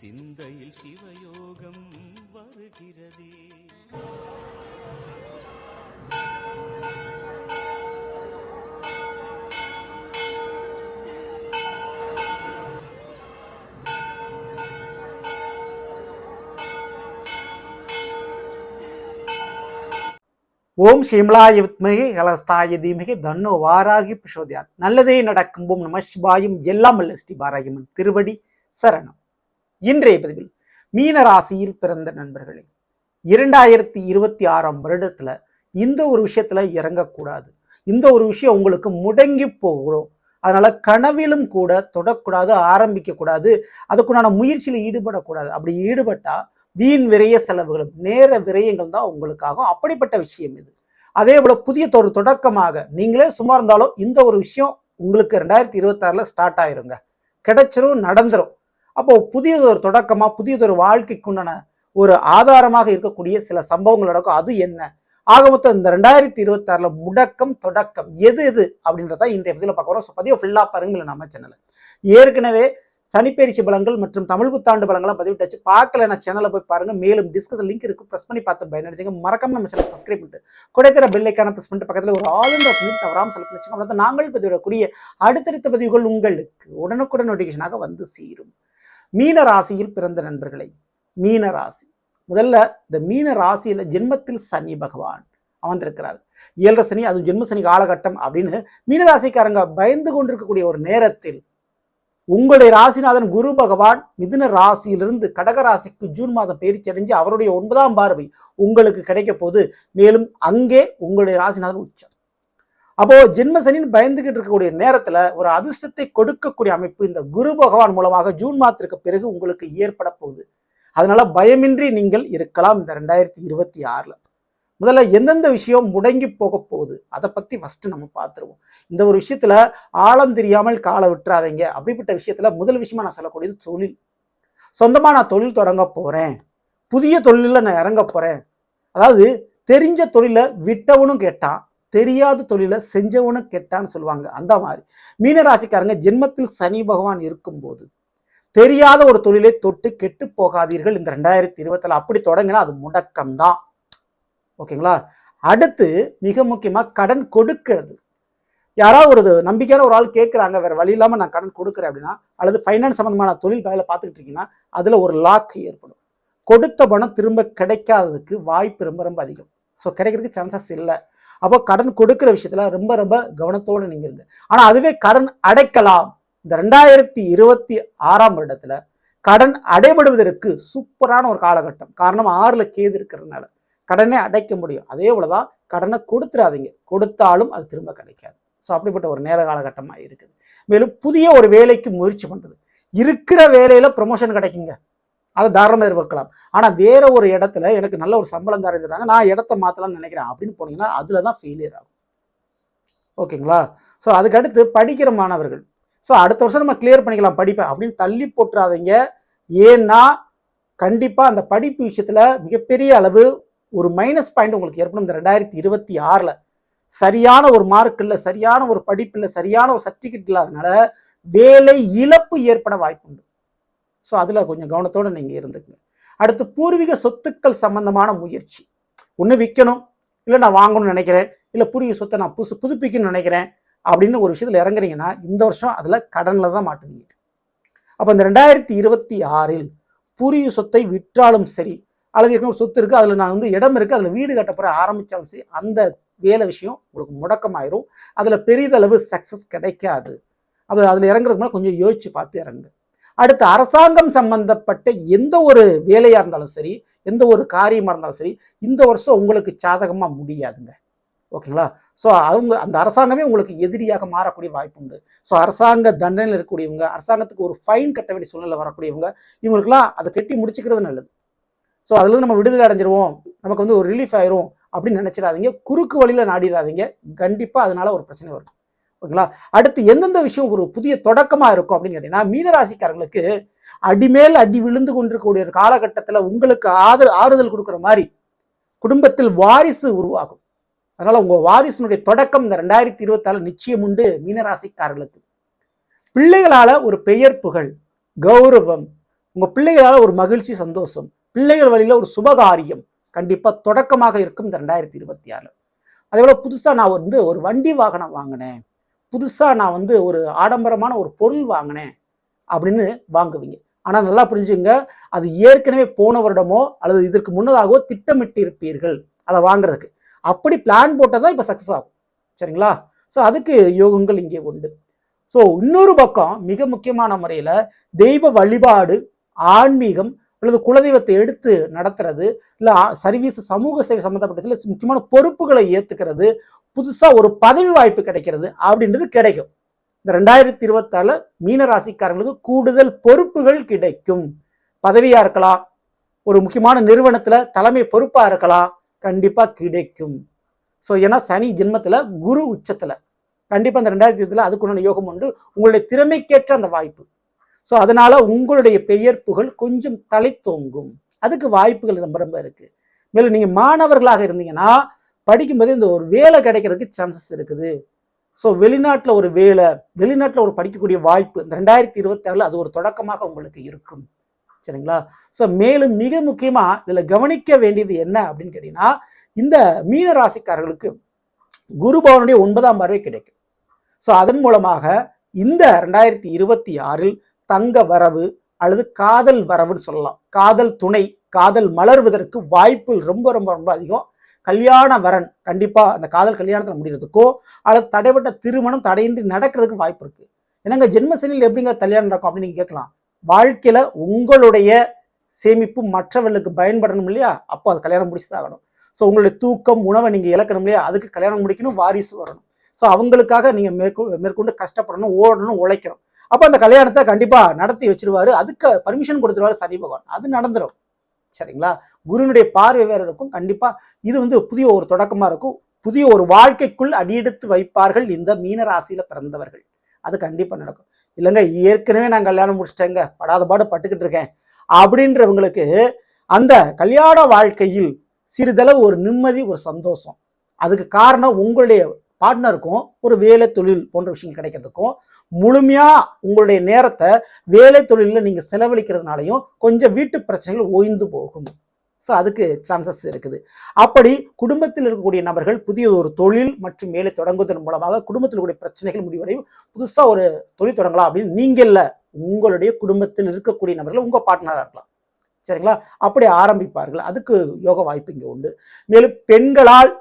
சிந்தையில் சிவயோகம் வருகிறதே. ஓம் ஷிம்லாய வித்மகே கலஸ்தாய தீமகே தன்னோ வாராகி பிரசோதயாத். நல்லதே நடக்கும். ஓம் நம சிவாயும். எல்லாம் அல்ல ஸ்ரீ பாராகிமன் திருவடி சரணம். இன்றைய பதிவில் மீன ராசியில் பிறந்த நண்பர்களே, 2026 வருடத்துல இந்த ஒரு விஷயத்துல இறங்கக்கூடாது. இந்த ஒரு விஷயம் உங்களுக்கு முடங்கி போகிறோம். அதனால கனவிலும் கூட தொடக்கூடாது, ஆரம்பிக்க கூடாது, அதுக்குண்டான முயற்சியில் ஈடுபடக்கூடாது. அப்படி ஈடுபட்டா வீண் விரைய செலவுகளும் நேர விரயங்கள் தான் உங்களுக்காகும். அப்படிப்பட்ட விஷயம் இது. அதே போல புதிய ஒரு தொடக்கமாக நீங்களே சும்மா இருந்தாலும் இந்த ஒரு விஷயம் உங்களுக்கு 2026 ஸ்டார்ட் ஆயிருங்க, கிடைச்சிரும், நடந்துரும். அப்போ புதியதொரு தொடக்கமா புதியதொரு வாழ்க்கைக்குண்டான ஒரு ஆதாரமாக இருக்கக்கூடிய சில சம்பவங்கள் நடக்கும். அது என்ன ஆக மொத்தம் இந்த 2026 முடக்கம் தொடக்கம் எது எது அப்படின்றத இன்றைய பதிவில் பார்க்க வரோம். பதிவு ஃபுல்லா பாருங்க. நம்ம சேனல் ஏற்கனவே சனிப்பெயர்ச்சி பலன்கள் மற்றும் தமிழ் புத்தாண்டு பலன்களை பதிவிட்டாச்சு. பார்க்கலன்னா சேனலை போய் பாருங்க. மேலும் டிஸ்கஸ் லிங்க் இருக்கு, ப்ரெஸ் பண்ணி பார்த்து பயனடைஞ்சுங்க. மறக்காம நம்ம சேனல் சப்ஸ்கிரைப் பண்ணிட்டு குடைத்தர பெல் ஐக்கான ப்ரெஸ் பண்ணிட்டு பக்கத்தில் ஒரு ஆளுன்ற தவறாமல் செலக்ட் பண்ணிச்சுங்க. நாங்கள் பதிவிடக்கூடிய அடுத்தடுத்த பதிவுகள் உங்களுக்கு உடனுக்குடன் நோட்டிஃபிகேஷனாக வந்து சேரும். மீன ராசியில் பிறந்த நண்பர்களை, மீன ராசி முதல்ல இந்த மீன ராசியில ஜென்மத்தில் சனி பகவான் அமர்ந்திருக்கிறார். 7 சனி, அது ஜென்ம சனி காலகட்டம் அப்படின்னு மீனராசிக்காரங்க பயந்து கொண்டிருக்கக்கூடிய ஒரு நேரத்தில் உங்களுடைய ராசிநாதன் குரு பகவான் மிதுன ராசியிலிருந்து கடக ராசிக்கு ஜூன் மாதம் பயிற்சி அடைஞ்சு அவருடைய 9ஆம் பார்வை உங்களுக்கு கிடைக்க போது. மேலும் அங்கே உங்களுடைய ராசிநாதன் உச்சம். அப்போ ஜென்மசனின்னு பயந்துகிட்டு இருக்கக்கூடிய நேரத்துல ஒரு அதிர்ஷ்டத்தை கொடுக்கக்கூடிய அமைப்பு இந்த குரு பகவான் மூலமாக ஜூன் மாதத்திற்கு பிறகு உங்களுக்கு ஏற்பட போகுது. அதனால பயமின்றி நீங்கள் இருக்கலாம். இந்த 2026 முதல்ல எந்தெந்த விஷயம் முடங்கி போக போகுது அதை பத்தி ஃபர்ஸ்ட் நம்ம பார்த்துருவோம். இந்த ஒரு விஷயத்துல ஆழம் தெரியாமல் காலை விட்டுறாதீங்க. அப்படிப்பட்ட விஷயத்துல முதல் விஷயமா நான் சொல்லக்கூடியது தொழில். சொந்தமா நான் தொழில் தொடங்க போறேன், புதிய தொழில நான் இறங்க போறேன். அதாவது தெரிஞ்ச தொழில விட்டவனும் கேட்டான், தெரியாத தொழில செஞ்சவனும் கேட்டான்னு சொல்லுவாங்க. அந்த மாதிரி மீனராசிக்காரங்க ஜென்மத்தில் சனி பகவான் இருக்கும்போது தெரியாத ஒரு தொழிலை தொட்டு கெட்டு போகாதீர்கள். இந்த 2026 அப்படி தொடங்கினா அது முடக்கம்தான். ஓகேங்களா? அடுத்து மிக முக்கியமா கடன் கொடுக்கிறது. யாராவது ஒரு நம்பிக்கையான ஒரு ஆள் கேட்குறாங்க, வேற வழி இல்லாமல் நான் கடன் கொடுக்குறேன் அப்படின்னா, அல்லது ஃபைனான்ஸ் சம்பந்தமான தொழில் வேலை பார்த்துக்கிட்டு இருக்கீங்கன்னா அதுல ஒரு லாக் ஏற்படும். கொடுத்த பணம் திரும்ப கிடைக்காததுக்கு வாய்ப்பு ரொம்ப ரொம்ப அதிகம். ஸோ கிடைக்கிறதுக்கு சான்சஸ் இல்லை. அப்போ கடன் கொடுக்குற விஷயத்துல ரொம்ப ரொம்ப கவனத்தோடு நீங்க இருங்க. ஆனா அதுவே கடன் அடைக்கலாம். இந்த 2026 வருடத்துல கடன் அடைபடுவதற்கு சூப்பரான ஒரு காலகட்டம். காரணம் 6ல் கேது இருக்கிறதுனால கடனே அடைக்க முடியும். அதே போலதான் கடனை கொடுத்துடாதீங்க, கொடுத்தாலும் அது திரும்ப கிடைக்காது. ஸோ அப்படிப்பட்ட ஒரு நேர காலகட்டமாக இருக்குது. மேலும் புதிய ஒரு வேலைக்கு முயற்சி பண்றது, இருக்கிற வேலையில ப்ரொமோஷன் கிடைக்குங்க, அதை தாராளமாக எதிர்பார்க்கலாம். ஆனா வேற ஒரு இடத்துல எனக்கு நல்ல ஒரு சம்பளம் தரஞ்சிடறாங்க, நான் இடத்த மாத்தலாம்னு நினைக்கிறேன் அப்படின்னு போனீங்கன்னா அதுலதான் ஃபெயிலியர் ஆகும். ஓகேங்களா? ஸோ அதுக்கடுத்து படிக்கிற மாணவர்கள், ஸோ அடுத்த வருஷம் நம்ம கிளியர் பண்ணிக்கலாம் படிப்பேன் அப்படின்னு தள்ளி போட்டுறாதீங்க. ஏன்னா கண்டிப்பா அந்த படிப்பு விஷயத்துல மிகப்பெரிய அளவு ஒரு மைனஸ் பாயிண்ட் உங்களுக்கு ஏற்படும். இந்த 2026 சரியான ஒரு மார்க் இல்லை, சரியான ஒரு படிப்பு இல்லை, சரியான ஒரு சர்டிஃபிகேட் இல்லாதனால வேலை இழப்பு ஏற்பட வாய்ப்பு உண்டு. ஸோ அதுல கொஞ்சம் கவனத்தோட நீங்க இருந்துக்குங்க. அடுத்து பூர்வீக சொத்துக்கள் சம்பந்தமான முயற்சி. ஒன்று விற்கணும், இல்லை நான் வாங்கணும்னு நினைக்கிறேன், இல்லை பூர்வீக சொத்தை நான் புதுப்பிக்கணும்னு நினைக்கிறேன் அப்படின்னு ஒரு விஷயத்துல இறங்குறீங்கன்னா இந்த வருஷம் அதுல கடன்ல தான் மாட்டுவீங்க. அப்ப இந்த 2026 பூர்வீக சொத்தை விற்றாலும் சரி, அல்லது ஏற்கனவே சொத்து இருக்கு, அதுல நான் இடம் இருக்கு, அதுல வீடு கட்ட போற ஆரம்பிச்சாலும் சரி, அந்த வேலை விஷயம் உங்களுக்கு முடக்கமாயிரும். அதுல பெரிதளவு சக்சஸ் கிடைக்காது. அதுல இறங்குறதுக்கு கொஞ்சம் யோசிச்சு பார்த்து இறங்கு. அடுத்து அரசாங்கம் சம்பந்தப்பட்ட எந்த ஒரு வேலையா இருந்தாலும் சரி, எந்த ஒரு காரியமா இருந்தாலும் சரி, இந்த வருஷம் உங்களுக்கு சாதகமா முடியாதுங்க. ஓகேங்களா? ஸோ அந்த அரசாங்கமே உங்களுக்கு எதிரியாக மாறக்கூடிய வாய்ப்பு உண்டு. ஸோ அரசாங்க தண்டனையில் இருக்கக்கூடியவங்க, அரசாங்கத்துக்கு ஒரு ஃபைன் கட்ட வேண்டிய சூழ்நிலை வரக்கூடியவங்க, இவங்களுக்குலாம் அதை கட்டி முடிச்சுக்கிறது நல்லது. ஸோ அதுல நம்ம விடுதலை அடைஞ்சிருவோம், நமக்கு ஒரு ரிலீஃப் ஆயிரும் அப்படின்னு நினைச்சிடாதீங்க. குறுக்கு வழியில நாடிடாதீங்க, கண்டிப்பா அதனால ஒரு பிரச்சனை வரும். ஓகேங்களா? அடுத்து எந்தெந்த விஷயம் ஒரு புதிய தொடக்கமா இருக்கும் அப்படின்னு கேட்டீங்கன்னா, மீனராசிக்காரங்களுக்கு அடிமேல் அடி விழுந்து கொண்டிருக்கக்கூடிய ஒரு காலகட்டத்துல உங்களுக்கு ஆறுதல் கொடுக்குற மாதிரி குடும்பத்தில் வாரிசு உருவாகும். அதனால உங்க வாரிசுனுடைய தொடக்கம் இந்த 2026 நிச்சயம் உண்டு. மீனராசிக்காரர்களுக்கு பிள்ளைகளால ஒரு பெயர் புகழ், கௌரவம், உங்க பிள்ளைகளால் ஒரு மகிழ்ச்சி, சந்தோஷம், பிள்ளைகள் வழியில ஒரு சுபகாரியம் கண்டிப்பா தொடக்கமாக இருக்கும் இந்த 2026. அதே போல புதுசா நான் ஒரு வண்டி வாகனம் வாங்கினேன், புதுசா நான் ஒரு ஆடம்பரமான ஒரு பொருள் வாங்கினேன் அப்படின்னு வாங்குவீங்க. ஆனா நல்லா புரிஞ்சுங்க, அது ஏற்கனவே போன வருடமோ அல்லது இதற்கு முன்னதாகவோ திட்டமிட்டு இருப்பீர்கள் அதை வாங்குறதுக்கு. அப்படி பிளான் போட்டதான் இப்ப சக்சஸ் ஆகும். சரிங்களா? ஸோ அதுக்கு யோகங்கள் இங்கே உண்டு. ஸோ இன்னொரு பக்கம் மிக முக்கியமான முறையில தெய்வ வழிபாடு, ஆன்மீகம் அல்லது குலதெய்வத்தை எடுத்து நடத்துறது, இல்ல சர்வீஸ், சமூக சேவை சம்பந்தப்பட்ட சில முக்கியமான பொறுப்புகளை ஏத்துக்கிறது, புதுசா ஒரு பதவி வாய்ப்பு கிடைக்கிறது அப்படின்றது கிடைக்கும். இந்த 2026 மீன ராசிக்காரங்களுக்கு கூடுதல் பொறுப்புகள் கிடைக்கும். பதவியா இருக்கலாம், ஒரு முக்கியமான நிறுவனத்துல தலைமை பொறுப்பா இருக்கலாம், கண்டிப்பா கிடைக்கும். ஸோ ஏன்னா சனி ஜென்மத்துல, குரு உச்சத்துல, கண்டிப்பா இந்த 2020 அதுக்குண்டான யோகம் உண்டு. உங்களுடைய திறமைக்கேற்ற அந்த வாய்ப்பு. ஸோ அதனால உங்களுடைய பெயர் புகழ் கொஞ்சம் தலை தோங்கும். அதுக்கு வாய்ப்புகள் ரொம்ப ரொம்ப இருக்கு. மேலும் நீங்க மாணவர்களாக இருந்தீங்கன்னா படிக்கும்போது இந்த ஒரு வேலை கிடைக்கிறதுக்கு சான்சஸ் இருக்குது. ஸோ வெளிநாட்டில் ஒரு வேலை, வெளிநாட்டில் ஒரு படிக்கக்கூடிய வாய்ப்பு இந்த 2026 அது ஒரு தொடக்கமாக உங்களுக்கு இருக்கும். சரிங்களா? ஸோ மேலும் மிக முக்கியமா இதுல கவனிக்க வேண்டியது என்ன அப்படின்னு கேட்டீங்கன்னா, இந்த மீன ராசிக்காரர்களுக்கு குரு பவனுடைய 9ஆம் பார்வை கிடைக்கும். ஸோ அதன் மூலமாக இந்த 2026 தங்க வரவு அல்லது காதல் வரவுன்னு சொல்லலாம், காதல் துணை, காதல் மலர்வதற்கு வாய்ப்புகள் ரொம்ப ரொம்ப ரொம்ப அதிகம். கல்யாண வரன் கண்டிப்பா அந்த காதல் கல்யாணத்தில் முடிகிறதுக்கோ அல்லது தடைப்பட்ட திருமணம் தடையின்றி நடக்கிறதுக்கு வாய்ப்பு இருக்கு. என்னங்க ஜென்மசனியில் எப்படிங்க கல்யாணம் நடக்கும் அப்படின்னு நீங்க கேட்கலாம். வாழ்க்கையில உங்களுடைய சேமிப்பு மற்றவர்களுக்கு பயன்படணும் இல்லையா? அப்போ அது கல்யாணம் முடிச்சுதான் ஆகணும். ஸோ உங்களுடைய தூக்கம், உணவை நீங்க இழக்கணும் இல்லையா? அதுக்கு கல்யாணம் முடிக்கணும், வாரிசு வரணும். ஸோ அவங்களுக்காக நீங்க மேற்கொண்டு கஷ்டப்படணும், ஓடணும், உழைக்கணும். அப்போ அந்த கல்யாணத்தை கண்டிப்பா நடத்தி வச்சிருவாரு. அதுக்கு பர்மிஷன் கொடுத்துருவாரு சனி பகவான். அது நடந்துடும். சரிங்களா? குருனுடைய பார்வை வேற இருக்கும். கண்டிப்பா இது புதிய ஒரு தொடக்கமா இருக்கும். புதிய ஒரு வாழ்க்கைக்குள் அடியெடுத்து வைப்பார்கள் இந்த மீன ராசியில பிறந்தவர்கள். அது கண்டிப்பா நடக்கும். இல்லைங்க ஏற்கனவே நான் கல்யாணம் முடிச்சிட்டேங்க, படாத பாடு பட்டுக்கிட்டு இருக்கேன் அப்படின்றவங்களுக்கு அந்த கல்யாண வாழ்க்கையில் சிறிதளவு ஒரு நிம்மதி, ஒரு சந்தோஷம். அதுக்கு காரணம் உங்களுடைய பார்ட்னருக்கும் ஒரு வேலை தொழில் போன்ற விஷயம் கிடைக்கிறதுக்கும், முழுமையா உங்களுடைய நேரத்தை வேலை தொழிலில் நீங்க செலவழிக்கிறதுனாலையும் கொஞ்சம் வீட்டு பிரச்சனைகள் ஓய்ந்து போகும். ஸோ அதுக்கு சான்சஸ் இருக்குது. அப்படி குடும்பத்தில் இருக்கக்கூடிய நபர்கள் புதிய ஒரு தொழில் மற்றும் வேலை தொடங்குவதன் மூலமாக குடும்பத்தில் இருக்கக்கூடிய பிரச்சனைகள் முடிவடையும். புதுசா ஒரு தொழில் தொடங்கலாம் அப்படின்னு நீங்க இல்ல, உங்களுடைய குடும்பத்தில் இருக்கக்கூடிய நபர்கள் உங்க பார்ட்னரா இருக்கலாம். சரிங்களா? அப்படி ஆரம்பிப்பார்கள். அதுக்கு யோக வாய்ப்பு இங்க உண்டு. மேலும் பெண்களால்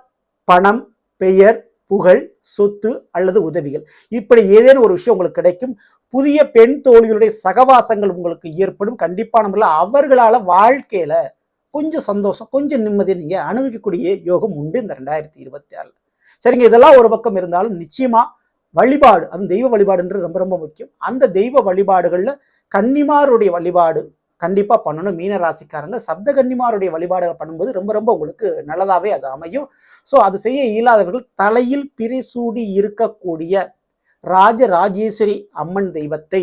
பணம், பெயர், புகழ், சொத்து அல்லது உதவிகள், இப்படி ஏதேனும் ஒரு விஷயம் உங்களுக்கு கிடைக்கும். புதிய பெண் தோழிகளுடைய சகவாசங்கள் உங்களுக்கு ஏற்படும். கண்டிப்பான முறையில் அவர்களால வாழ்க்கையில கொஞ்சம் சந்தோஷம், கொஞ்சம் நிம்மதியை நீங்க அனுபவிக்கக்கூடிய யோகம் உண்டு இந்த 2026. சரிங்க, இதெல்லாம் ஒரு பக்கம் இருந்தாலும் நிச்சயமா வழிபாடு, அது தெய்வ வழிபாடுன்றது ரொம்ப ரொம்ப முக்கியம். அந்த தெய்வ வழிபாடுகள்ல கன்னிமாருடைய வழிபாடு கண்டிப்பா பண்ணணும். மீன ராசிக்காரங்க சப்த கன்னிமாருடைய வழிபாடுகள் பண்ணும்போது ரொம்ப ரொம்ப உங்களுக்கு நல்லதாவே அது அமையும். ஸோ அது செய்ய இயலாதவர்கள் தலையில் பிறைசூடி இருக்கக்கூடிய ராஜராஜேஸ்வரி அம்மன் தெய்வத்தை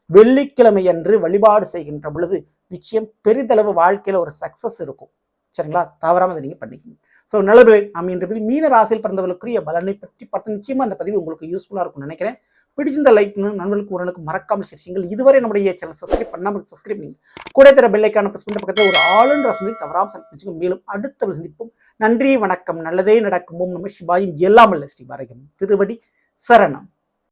வெள்ளிக்கிழமை அன்று வழிபாடு செய்கின்ற பொழுது நிச்சயம் பெரிதளவு வாழ்க்கையில ஒரு சக்சஸ் இருக்கும். சரிங்களா? தவறாம அதை நீங்க பண்ணிக்கணும். ஸோ நல்லபடி நாம் இன்று மீன ராசியில் பிறந்தவர்களுக்குரிய பலனை பற்றி பார்த்து நிச்சயமா அந்த பதிவு உங்களுக்கு யூஸ்ஃபுல்லா இருக்கும்னு நினைக்கிறேன். பிடிச்சிருந்த லைக் நண்பர்களுக்கு உறவுகளுக்கு மறக்காம செய்யுங்கள். இதுவரை நம்முடைய சேனல் சப்ஸ்கிரைப் பண்ணாமல் சப்ஸ்கிரைப் பண்ணி கூட தர பெல் ஐகானை பிரஸ் பண்ண பக்கத்தில் ஒரு ஆளுன்ற சொல்லி தவறாம சந்திச்சுங்க. மேலும் அடுத்த சந்திப்போம். நன்றி, வணக்கம், நல்லதே நடக்கும். ஓம் நம சிவாயும். எல்லாம் அல்ல ஸ்ரீ பாரகம் திருவடி சரணம்.